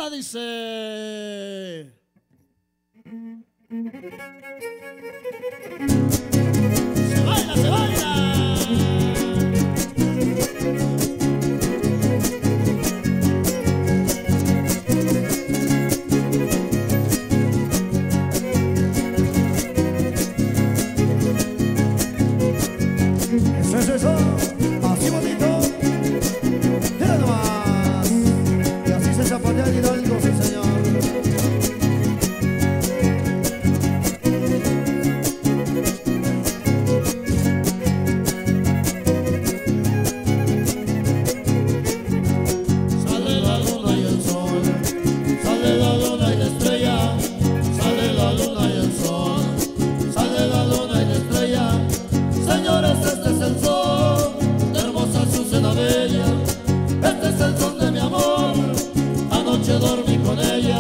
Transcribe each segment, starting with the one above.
rola dice... Se baila, se baila. Eso es eso, así bonito. Mira nomás. Y así se zapatea el Hidalgo, sí señor. Sale la luna y el sol, sale la luna y la estrella, sale la luna y el sol, sale la luna y la estrella. Señores, este es el sol de hermosa Azucena bella, este es el sol de mi amor, anoche dormí con ella.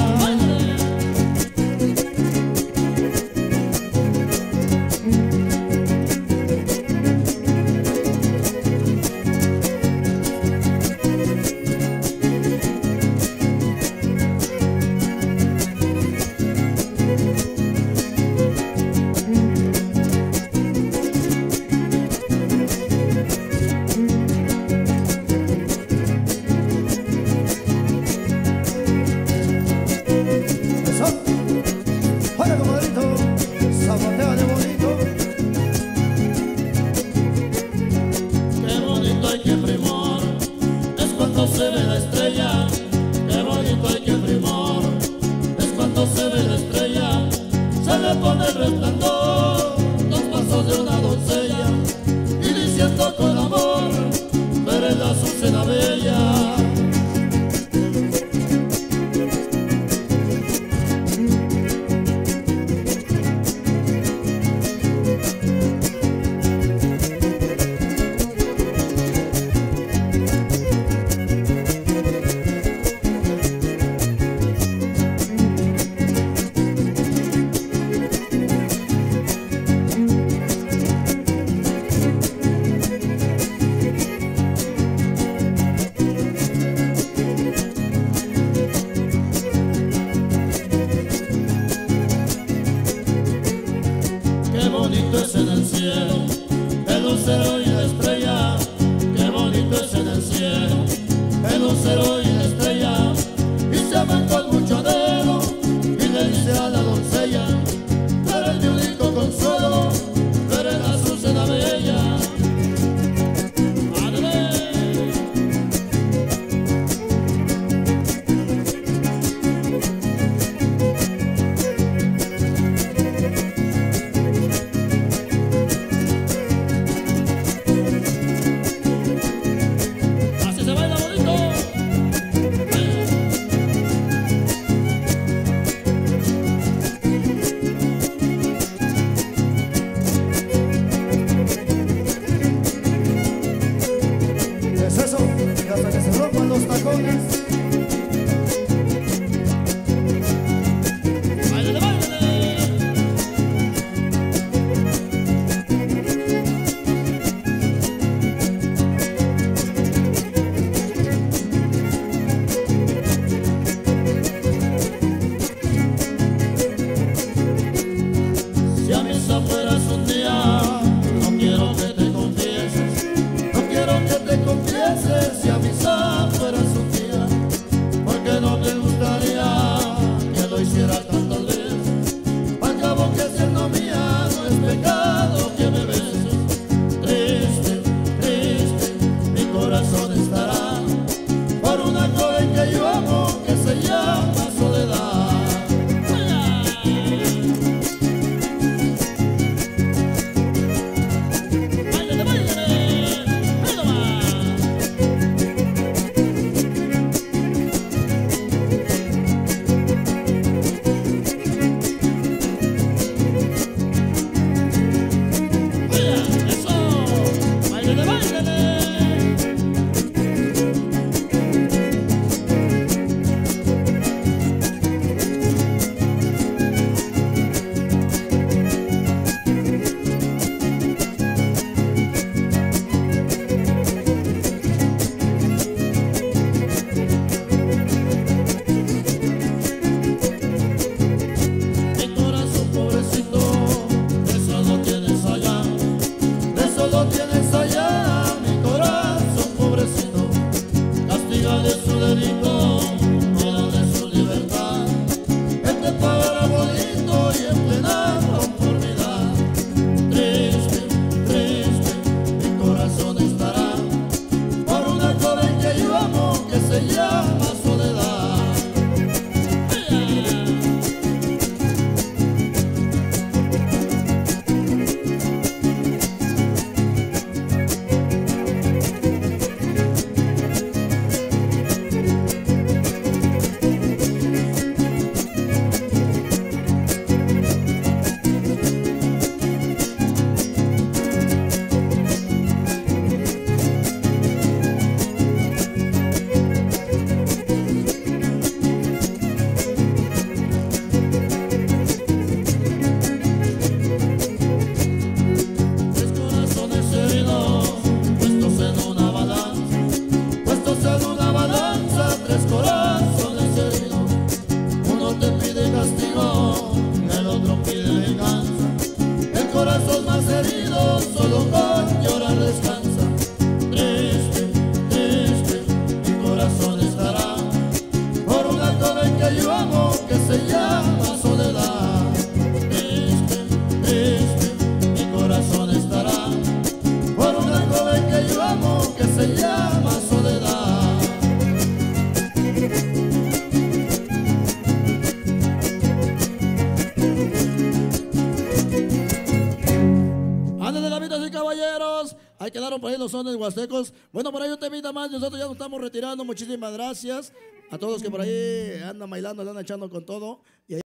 Ahí quedaron por ahí los sones huastecos. Bueno, por ahí un temita más. Nosotros ya nos estamos retirando. Muchísimas gracias a todos que por ahí andan bailando, andan echando con todo. Y ahí